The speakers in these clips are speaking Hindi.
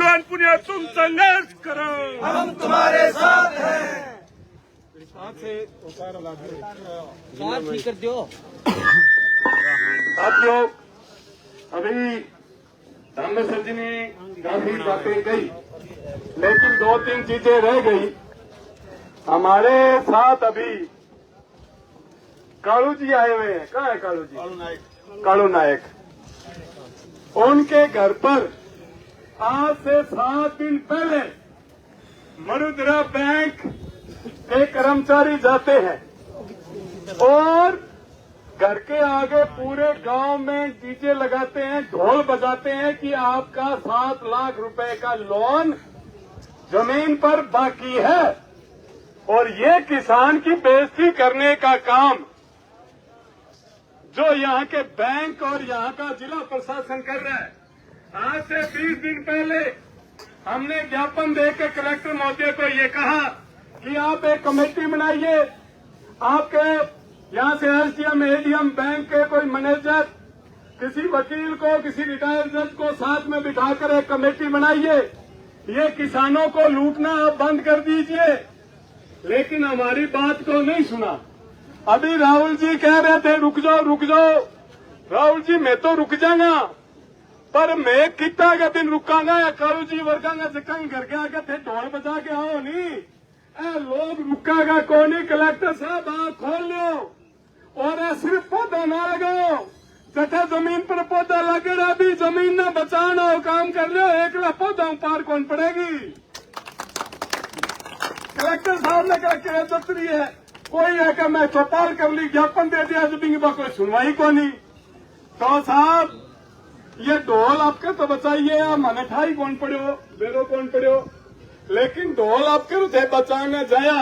बलवान पुनिया तुम संघर्ष करो, हम तुम्हारे साथ हैं। ठीक कर दो। साथियों, अभी रामेश्वर सर जी ने काफी बातें कही, लेकिन दो तीन चीजें रह गई। हमारे साथ अभी कालू जी आए हुए हैं। कहाँ है कालू जी? कालू नायक। उनके घर पर आज से 7 दिन पहले मरुद्रा बैंक के कर्मचारी जाते हैं और घर के आगे पूरे गांव में डीजे लगाते हैं, ढोल बजाते हैं कि आपका 7 लाख रुपए का लोन जमीन पर बाकी है। और ये किसान की बेइज्जती करने का काम जो यहाँ के बैंक और यहाँ का जिला प्रशासन कर रहा है। आज से 20 दिन पहले हमने ज्ञापन देकर कलेक्टर महोदय को ये कहा कि आप एक कमेटी बनाइए, आपके यहाँ से एसडीएम, एडीएम, बैंक के कोई मैनेजर, किसी वकील को, किसी रिटायर्ड जज को साथ में बिठाकर एक कमेटी बनाइए, ये किसानों को लूटना आप बंद कर दीजिए। लेकिन हमारी बात को नहीं सुना। अभी राहुल जी कह रहे थे रुक जाओ रुक जाओ। राहुल जी मैं तो रुक जाऊंगा, पर मैं कितना का दिन रुकांगा या कालू जी वर्गांगा जकंग घर के आगे थे ढोल बजा के आओ नहीं। लोग रुकागा कौन ही? कलेक्टर साहब आंख खोल लो और सिर्फ पौधा ना लगाओ। जटा जमीन पर पौधा लगेगा भी जमीन ना बचाना हो काम कर लो। एकला पौधा पार कौन पड़ेगी? कलेक्टर साहब ने कलेक्टर दफ्तरी है, कोई है कि मैं चौपाल कर ली, ज्ञापन दे दिया, कोई सुनवाई को नहीं। तो साहब ये ढोल आपके तो बचाइए, मनठाई कौन पड़ो, बेरो कौन पड़ो, लेकिन ढोल आपके थे बचाने जाया।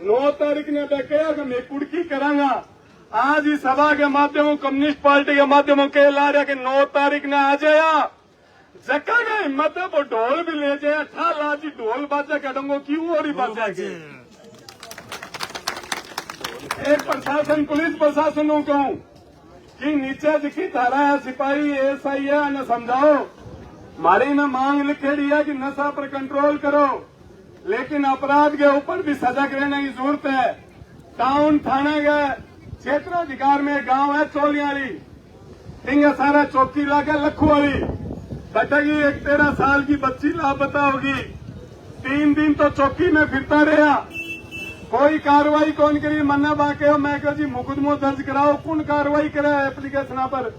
9 तारीख ने कहा कि मैं कुड़की करांगा। आज इस सभा के माध्यमों, कम्युनिस्ट पार्टी के माध्यमों के ला रहा कि 9 तारीख ने आ जाया। जका का हिम्मत है वो ढोल भी ले जाए। अठाला जी ढोल बाजा करूंगो क्यों और ही बाजा के। एक प्रशासन, पुलिस प्रशासन को कहूं कि नीचे दिखी धारा है, सिपाही एसआई है, न समझाओ। हमारी न मांग लिखेड़ी है कि नशा पर कंट्रोल करो, लेकिन अपराध के ऊपर भी सजग रहने की जरूरत है। टाउन थाने के क्षेत्राधिकार में गांव है चोलियाली, टिंगा सारा चौकी लागे लखुवाली। बटगी एक 13 साल की बच्ची लापता होगी। 3 दिन तो चौकी में फिरता रहा, कोई कार्रवाई कौन करी। मन्ना बाके मैं कह जी मुकदमा दर्ज कराओ, कौन कार्रवाई करे एप्लीकेशन पर।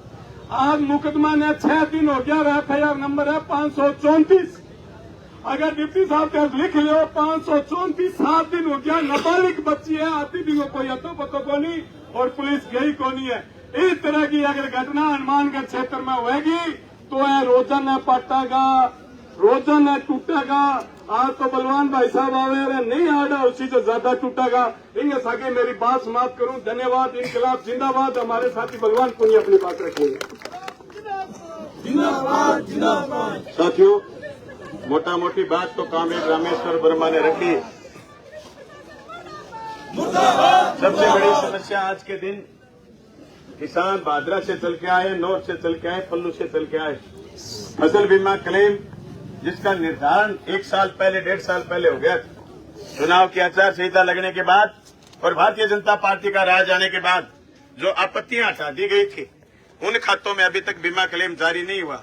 आज मुकदमा ने 6 दिन हो गया। एफआईआर नंबर है 534। अगर डिप्टी साहब का लिख लो 534, 7 दिन हो गया। नाबालिग बच्ची है, आती भी कोई अतो पतो को नहीं और पुलिस गई को नहीं है। इस तरह की अगर घटना हनुमानगढ़ क्षेत्र में होगी तो है रोजाना पटेगा, रोजाना टूटेगा। आज तो बलवान भाई साहब आवे नहीं आड़ा, उसी से ज्यादा टूटेगा। इनके सागे मेरी बात समाप्त करूं। धन्यवाद। इनकलाब जिंदाबाद। हमारे साथी बलवान पुनिया अपनी बात रखेंगे। साथियों, मोटा मोटी बात तो कामरेड रामेश्वर वर्मा ने रखी। सबसे बड़ी समस्या आज के दिन किसान भादरा से चल के आए, नौर से चल के आए, पल्लू से चल के आए। फसल बीमा क्लेम जिसका निर्धारण 1 साल पहले, 1.5 साल पहले हो गया, चुनाव की आचार संहिता लगने के बाद और भारतीय जनता पार्टी का राज आने के बाद जो आपत्तियां हटा दी गई थी, उन खातों में अभी तक बीमा क्लेम जारी नहीं हुआ।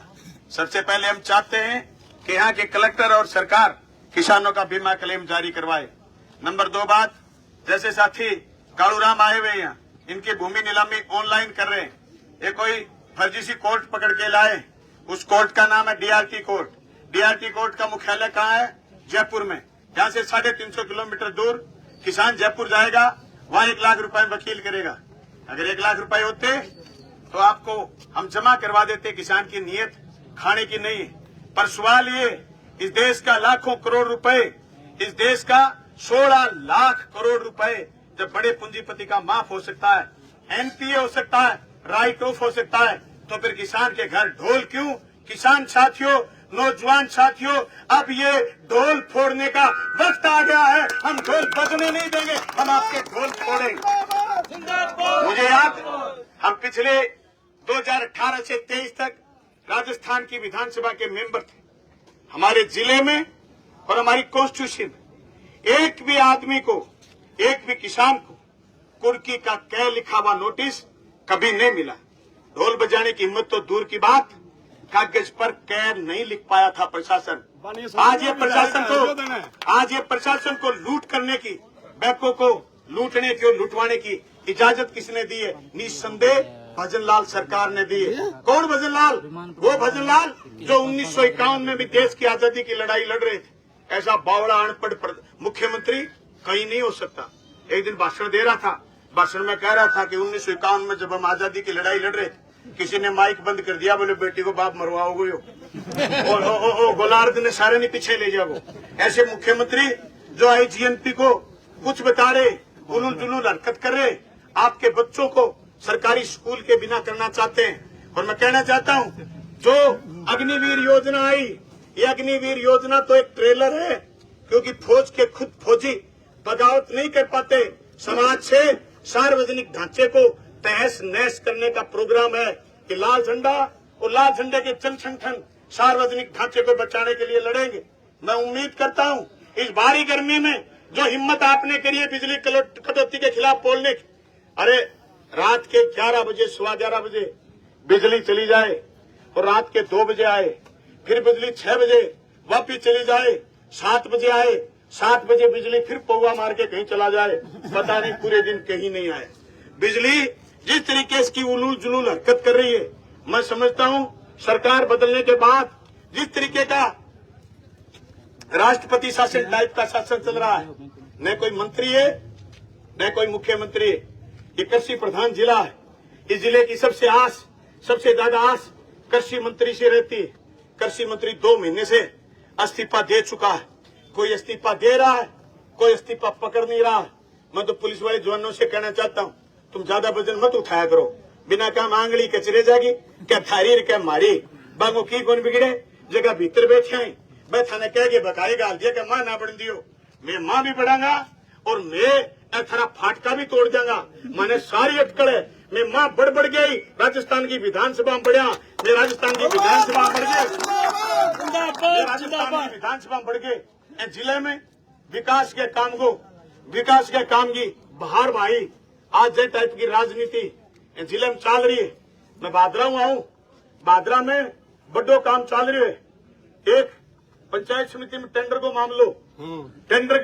सबसे पहले हम चाहते हैं कि यहाँ के कलेक्टर और सरकार किसानों का बीमा क्लेम जारी करवाए। नंबर 2 बात, जैसे साथी कालूराम आए हुए यहाँ, इनकी भूमि नीलामी ऑनलाइन कर रहे हैं। ये कोई फर्जी सी कोर्ट पकड़ के लाए, उस कोर्ट का नाम है डीआरटी कोर्ट। डीआरटी कोर्ट का मुख्यालय कहाँ है? जयपुर में। यहाँ से 350 किलोमीटर दूर किसान जयपुर जाएगा, वहाँ 1 लाख रुपए वकील करेगा। अगर 1 लाख रुपए होते तो आपको हम जमा करवा देते। किसान की नीयत खाने की नहीं है। पर सवाल ये, इस देश का लाखों करोड़ रुपए, इस देश का 16 लाख करोड़ रुपए जब बड़े पूंजीपति का माफ हो सकता है, एनपीए हो सकता है, राइट ऑफ हो सकता है, तो फिर किसान के घर ढोल क्यों? किसान साथियों, नौजवान साथियों, अब ये ढोल फोड़ने का वक्त आ गया है। हम ढोल बजने नहीं देंगे, हम आपके ढोल फोड़ेंगे। मुझे याद, हम पिछले 2018 से 23 तक राजस्थान की विधानसभा के मेंबर थे। हमारे जिले में और हमारी कॉन्स्टिट्यूशन में एक भी आदमी को, एक भी किसान को कुर्की का कै लिखा हुआ नोटिस कभी नहीं मिला। ढोल बजाने की हिम्मत तो दूर की बात, कागज पर कै नहीं लिख पाया था प्रशासन। आज ये प्रशासन को लूट करने की, बैंकों को लूटने की और लुटवाने की इजाजत किसने दी है? निस्संदेह भजनलाल सरकार ने दी है। कौन भजनलाल? वो भजनलाल जो 1951 में भी देश की आजादी की लड़ाई लड़ रहे थे। ऐसा बावड़ा अनपढ़ मुख्यमंत्री कहीं नहीं हो सकता। एक दिन भाषण दे रहा था, भाषण में कह रहा था कि 1951 में जब हम आजादी की लड़ाई लड़ रहे थे, किसी ने माइक बंद कर दिया, बोले बेटी को बाप मरवाओगे और गोलार्ध ने सारे ने पीछे ले जाओ। ऐसे मुख्यमंत्री जो आईजीएनपी को कुछ बता रहे, उलूल जुलूल हरकत कर रहे, आपके बच्चों को सरकारी स्कूल के बिना करना चाहते हैं। और मैं कहना चाहता हूं, जो अग्निवीर योजना आई, ये अग्निवीर योजना तो एक ट्रेलर है, क्योंकि फौज के खुद फौजी बगावत नहीं कर पाते। समाज से सार्वजनिक ढांचे को तहस नहस करने का प्रोग्राम है कि लाल झंडा और लाल झंडे के जन संगठन सार्वजनिक ढांचे को बचाने के लिए लड़ेंगे। मैं उम्मीद करता हूं इस भारी गर्मी में जो हिम्मत आपने करी है बिजली कटौती के खिलाफ बोलने की, अरे रात के 11 बजे, 11:15 बजे बिजली चली जाए और रात के 2 बजे आए, फिर बिजली 6 बजे वापिस चली जाए, 7 बजे आए, 7 बजे बिजली फिर पौवा मार के कहीं चला जाए, पता नहीं पूरे दिन कहीं नहीं आए। बिजली जिस तरीके से उलूल जुलूल हरकत कर रही है, मैं समझता हूं सरकार बदलने के बाद जिस तरीके का राष्ट्रपति शासन टाइप का शासन चल रहा है, न कोई मंत्री है न कोई मुख्यमंत्री है। ये कृषि प्रधान जिला है। इस जिले की सबसे ज्यादा आस कृषि मंत्री से रहती है। कृषि मंत्री 2 महीने से इस्तीफा दे चुका है। कोई इस्तीफा दे रहा है, कोई इस्तीफा पकड़ नहीं रहा है। मैं तो पुलिस वाले जवानों से कहना चाहता हूँ, तुम ज्यादा वजन मत उठाया करो, बिना काम आंगली कचरे जागी क्या थारी क्या मारी बांगो की कौन बिगड़े जगह भीतर बैठे हैं। मैं थाने कह के बकाई गाल दिया कि मां ना बढ़ दियो, मैं मां भी बढ़ांगा और मैं थरा फाटका भी तोड़ देंगा। मैंने सारी अटकल है, मैं मां बढ़ गई। राजस्थान की विधानसभा में बढ़िया, मैं राजस्थान की विधानसभा बढ़ गए, राजस्थान की विधानसभा बढ़ गए। जिले में विकास के काम की बाहर भाई आज जे टाइप की राजनीति जिले में चल रही है। मैं बादरा आऊं, बादरा में बड़ो काम चल रही है। एक पंचायत समिति में टेंडर को मामलो, टेंडर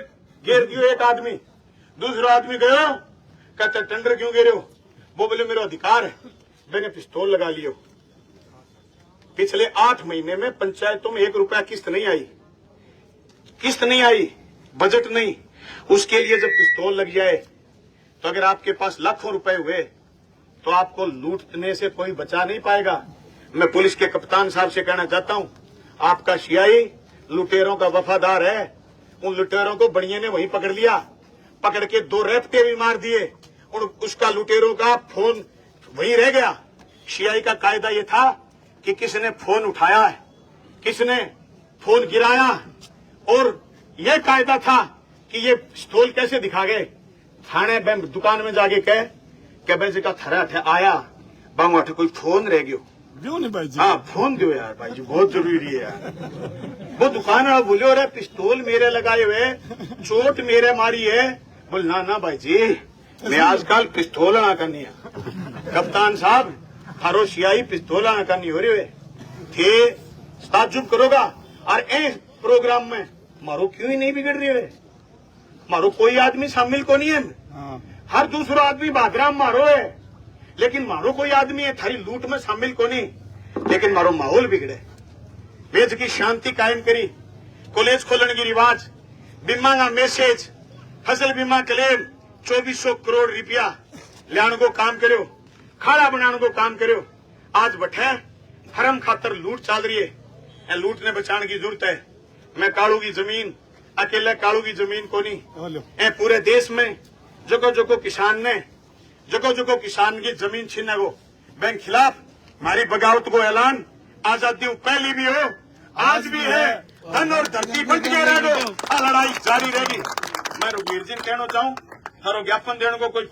घेर दियो एक आदमी, दूसरा आदमी गयो कहता टेंडर क्यों घेरे हो? वो बोले मेरा अधिकार है, मैंने पिस्तौल लगा लियो। पिछले 8 महीने में पंचायतों में 1 रुपया किस्त नहीं आई, बजट नहीं। उसके लिए जब पिस्तौल लग जाए तो अगर आपके पास लाखों रुपए हुए तो आपको लूटने से कोई बचा नहीं पाएगा। मैं पुलिस के कप्तान साहब से कहना चाहता हूं, आपका सीआई लुटेरों का वफादार है। उन लुटेरों को बढ़िया ने वहीं पकड़ लिया, पकड़ के 2 रेपटे भी मार दिए और उसका लुटेरों का फोन वहीं रह गया। सीआई का कायदा ये था कि किसने फोन उठाया है, किसने फोन गिराया, और ये कायदा था कि ये पिस्तौल कैसे दिखा गए। थाने दुकान में जाके कह भाई जी का थरा आया बांगो कोई फोन रह गयो, हाँ फोन दो यार भाई जी, बहुत जरूरी है यार। वो दुकान वाला बोले अरे पिस्तौल मेरे लगाए हुए, चोट मेरे मारी है। बोल ना भाई जी, मैं आजकल पिस्तौल ना करनी है। कप्तान साहब थारो सियाई पिस्तौल ना करनी हो रही है थे, ताज्जुब करोगा। और इस प्रोग्राम में मारो क्यों ही नहीं बिगड़ रही है, मारो कोई आदमी शामिल को नहीं है। हर दूसरा आदमी बागराम मारो है, लेकिन मारो कोई आदमी है थारी लूट में शामिल को नहीं। लेकिन मारो माहौल बिगड़े, देश की शांति कायम करी, कॉलेज खोलने की रिवाज, बीमा का मैसेज, फसल बीमा क्लेम 2400 करोड़ रुपया लियान को काम करो, खाड़ा बनाने को काम करो। आज बैठे हरम खातर लूट चल रही है, लूट ने बचाने की जरूरत है। मैं कालू की जमीन अकेले कालू की जमीन को नहीं, पूरे देश में जगह किसान की जमीन छीनने को बैंक खिलाफ हमारी बगावत को ऐलान आजादी पहली भी हो आज भी है, धन और धरती बंट के रह दो, लड़ाई जारी रहेगी। मैं रुगवीर जी कहना चाहूँ, थारो ज्ञापन देने को कोई